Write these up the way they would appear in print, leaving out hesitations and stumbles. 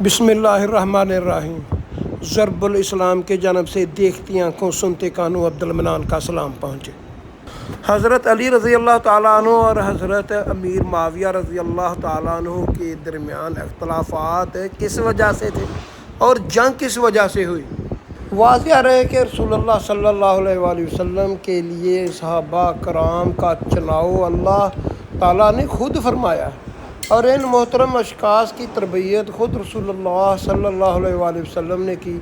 بسم اللہ الرحمن الرحیم۔ ضرب الاسلام کے جانب سے دیکھتی آنکھوں سنتے کانوں عبد المنان کا سلام پہنچے۔ حضرت علی رضی اللہ تعالیٰ عنہ اور حضرت امیر معاویہ رضی اللہ تعالیٰ عنہ کے درمیان اختلافات کس وجہ سے تھے اور جنگ کس وجہ سے ہوئی؟ واضح رہے کہ رسول اللہ صلی اللہ علیہ وآلہ وسلم کے لیے صحابہ کرام کا چناؤ اللہ تعالیٰ نے خود فرمایا اور ان محترم اشخاص کی تربیت خود رسول اللہ صلی اللہ علیہ وآلہ وسلم نے کی،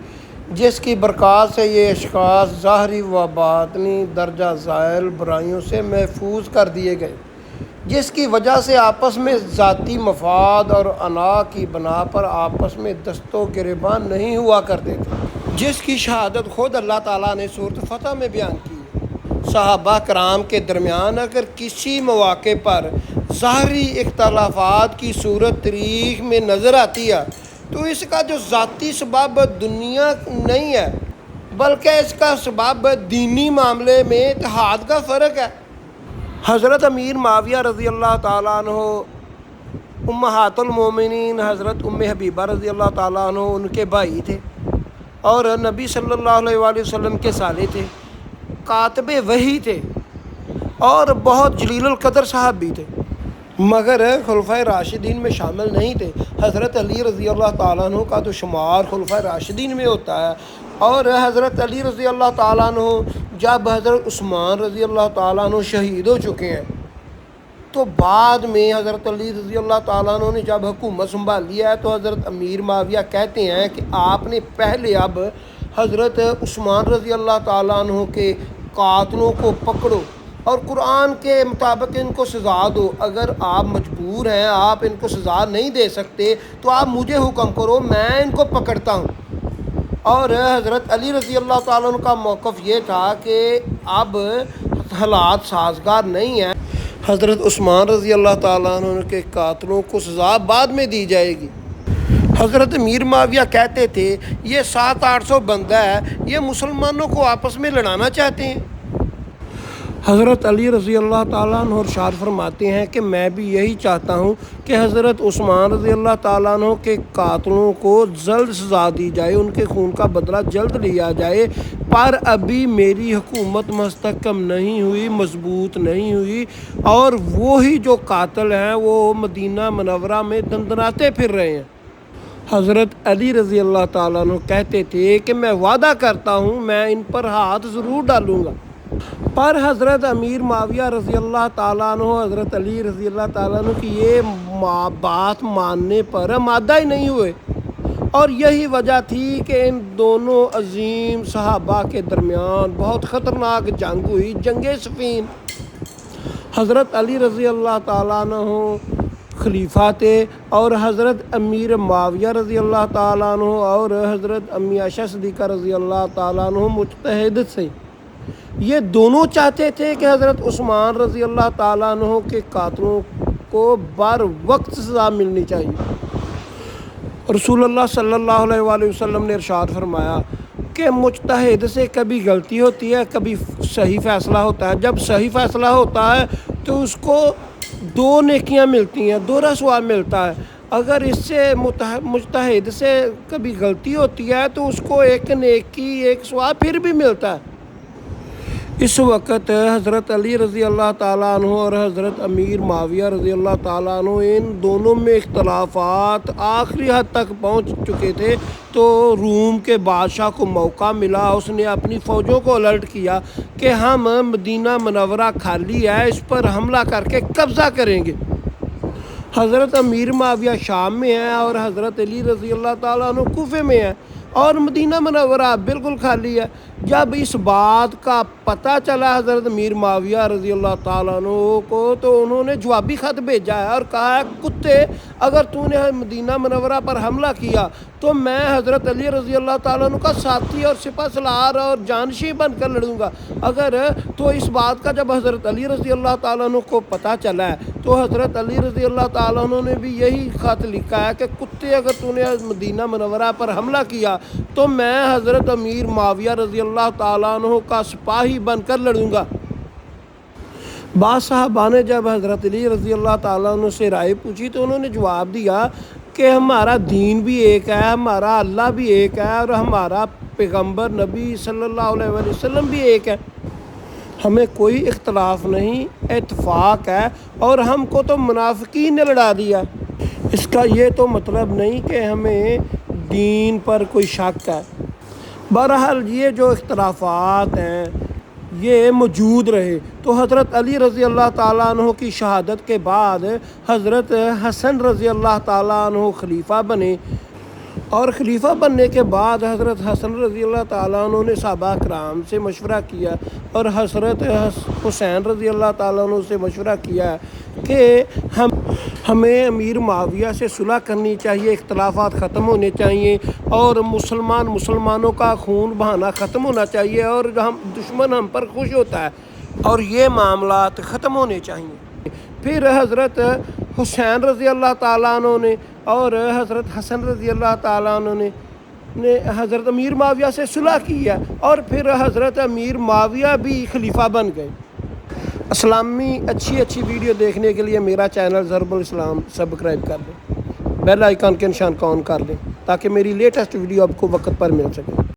جس کی برکات سے یہ اشخاص ظاہری و باطنی درجہ ذیل برائیوں سے محفوظ کر دیے گئے، جس کی وجہ سے آپس میں ذاتی مفاد اور انا کی بنا پر آپس میں دست و گریبان نہیں ہوا کرتے تھے، جس کی شہادت خود اللہ تعالیٰ نے سورۃ فتح میں بیان کی۔ صحابہ کرام کے درمیان اگر کسی مواقع پر ظاہری اختلافات کی صورت تاریخ میں نظر آتی ہے تو اس کا جو ذاتی سبب دنیا نہیں ہے بلکہ اس کا سبب دینی معاملے میں اتحاد کا فرق ہے۔ حضرت امیر معاویہ رضی اللہ تعالیٰ عنہ امہات المومنین حضرت ام حبیبہ رضی اللہ تعالیٰ عنہ ان کے بھائی تھے اور نبی صلی اللہ علیہ وآلہ وسلم کے سالے تھے، کاتب وحی تھے اور بہت جلیل القدر صاحب بھی تھے، مگر خلفائے راشدین میں شامل نہیں تھے۔ حضرت علی رضی اللہ تعالیٰ عنہ کا تو شمار خلفائے راشدین میں ہوتا ہے، اور حضرت علی رضی اللہ تعالیٰ عنہ جب حضرت عثمان رضی اللہ تعالیٰ عنہ شہید ہو چکے ہیں تو بعد میں حضرت علی رضی اللہ تعالیٰ عنہ نے جب حکومت سنبھال لیا ہے تو حضرت امیر معاویہ کہتے ہیں کہ آپ نے پہلے اب حضرت عثمان رضی اللہ تعالیٰ عنہ کے قاتلوں کو پکڑو اور قرآن کے مطابق ان کو سزا دو، اگر آپ مجبور ہیں، آپ ان کو سزا نہیں دے سکتے تو آپ مجھے حکم کرو، میں ان کو پکڑتا ہوں۔ اور حضرت علی رضی اللہ تعالیٰ عنہ کا موقف یہ تھا کہ اب حالات سازگار نہیں ہیں، حضرت عثمان رضی اللہ تعالیٰ عنہ کے قاتلوں کو سزا بعد میں دی جائے گی۔ حضرت امیر معاویہ کہتے تھے یہ 700-800 بندہ ہے، یہ مسلمانوں کو آپس میں لڑانا چاہتے ہیں۔ حضرت علی رضی اللہ تعالیٰ عنہ ارشاد فرماتے ہیں کہ میں بھی یہی چاہتا ہوں کہ حضرت عثمان رضی اللہ تعالیٰ عنہ کے قاتلوں کو جلد سزا دی جائے، ان کے خون کا بدلہ جلد لیا جائے، پر ابھی میری حکومت مستحکم نہیں ہوئی، مضبوط نہیں ہوئی، اور وہی جو قاتل ہیں وہ مدینہ منورہ میں دندناتے پھر رہے ہیں۔ حضرت علی رضی اللہ تعالیٰ عنہ کہتے تھے کہ میں وعدہ کرتا ہوں میں ان پر ہاتھ ضرور ڈالوں گا، پر حضرت امیر معاویہ رضی اللہ تعالیٰ عنہ حضرت علی رضی اللہ تعالیٰ عنہ کی یہ بات ماننے پر آمادہ ہی نہیں ہوئے، اور یہی وجہ تھی کہ ان دونوں عظیم صحابہ کے درمیان بہت خطرناک جنگ ہوئی، جنگ صفین۔ حضرت علی رضی اللہ تعالیٰ عنہ خلیفہ تھے اور حضرت امیر معاویہ رضی اللہ تعالیٰ عنہ اور حضرت امی عائشہ صدیقہ رضی اللہ تعالیٰ عنہ مجتہد تھے۔ یہ دونوں چاہتے تھے کہ حضرت عثمان رضی اللہ تعالیٰ عنہ کے قاتلوں کو بر وقت سزا ملنی چاہیے۔ رسول اللہ صلی اللہ علیہ وآلہ وسلم نے ارشاد فرمایا کہ مجتہد سے کبھی غلطی ہوتی ہے، کبھی صحیح فیصلہ ہوتا ہے۔ جب صحیح فیصلہ ہوتا ہے تو اس کو 2 نیکیاں ملتی ہیں، 2 ثواب ملتا ہے۔ اگر اس سے مجتہد سے کبھی غلطی ہوتی ہے تو اس کو 1 نیکی 1 ثواب پھر بھی ملتا ہے۔ اس وقت حضرت علی رضی اللہ تعالیٰ عنہ اور حضرت امیر معاویہ رضی اللہ تعالیٰ عنہ ان دونوں میں اختلافات آخری حد تک پہنچ چکے تھے، تو روم کے بادشاہ کو موقع ملا، اس نے اپنی فوجوں کو الرٹ کیا کہ ہم مدینہ منورہ خالی ہے، اس پر حملہ کر کے قبضہ کریں گے۔ حضرت امیر معاویہ شام میں ہیں اور حضرت علی رضی اللہ تعالیٰ عنہ کوفے میں ہیں اور مدینہ منورہ بالکل خالی ہے۔ جب اس بات کا پتہ چلا حضرت امیر معاویہ رضی اللہ تعالیٰ عنہ کو تو انہوں نے جوابی خط بھیجا ہے اور کہا ہے کتے، اگر تو نے مدینہ منورہ پر حملہ کیا تو میں حضرت علی رضی اللہ تعالیٰ عنہ کا ساتھی اور سپہ سالار اور جانشین بن کر لڑوں گا۔ اگر تو اس بات کا جب حضرت علی رضی اللہ تعالیٰ عنہ کو پتہ چلا ہے تو حضرت علی رضی اللہ تعالیٰ عنہ نے بھی یہی خط لکھا ہے کہ کتے، اگر تو نے مدینہ منورہ پر حملہ کیا تو میں حضرت امیر معاویہ رضی اللہ تعالیٰ عنہ کا سپاہی بن کر لڑوں گا۔ بعض صحابہ نے جب حضرت علی رضی اللہ تعالیٰ عنہ سے رائے پوچھی تو انہوں نے جواب دیا کہ ہمارا دین بھی ایک ہے، ہمارا اللہ بھی ایک ہے، اور ہمارا پیغمبر نبی صلی اللہ علیہ وسلم بھی ایک ہے۔ ہمیں کوئی اختلاف نہیں، اتفاق ہے، اور ہم کو تو منافقین نے لڑا دیا۔ اس کا یہ تو مطلب نہیں کہ ہمیں دین پر کوئی شک ہے۔ بہرحال یہ جو اختلافات ہیں یہ موجود رہے، تو حضرت علی رضی اللہ تعالیٰ عنہ کی شہادت کے بعد حضرت حسن رضی اللہ تعالیٰ عنہ خلیفہ بنے، اور خلیفہ بننے کے بعد حضرت حسن رضی اللہ تعالیٰ عنہ نے صحابہ کرام سے مشورہ کیا، اور حضرت حسین رضی اللہ تعالیٰ عنہ سے مشورہ کیا کہ ہمیں امیر معاویہ سے صلح کرنی چاہیے، اختلافات ختم ہونے چاہیے، اور مسلمانوں کا خون بہانا ختم ہونا چاہیے، اور دشمن ہم پر خوش ہوتا ہے، اور یہ معاملات ختم ہونے چاہیے۔ پھر حضرت حسین رضی اللہ تعالیٰ عنہ نے اور حضرت حسن رضی اللہ تعالیٰ عنہ نے حضرت امیر معاویہ سے صلح کیا، اور پھر حضرت امیر معاویہ بھی خلیفہ بن گئے۔ اسلامی اچھی ویڈیو دیکھنے کے لیے میرا چینل ضرب الاسلام سبسکرائب کر دیں، بیل آئیکن کے نشان کو آن کر دیں تاکہ میری لیٹسٹ ویڈیو آپ کو وقت پر مل سکے۔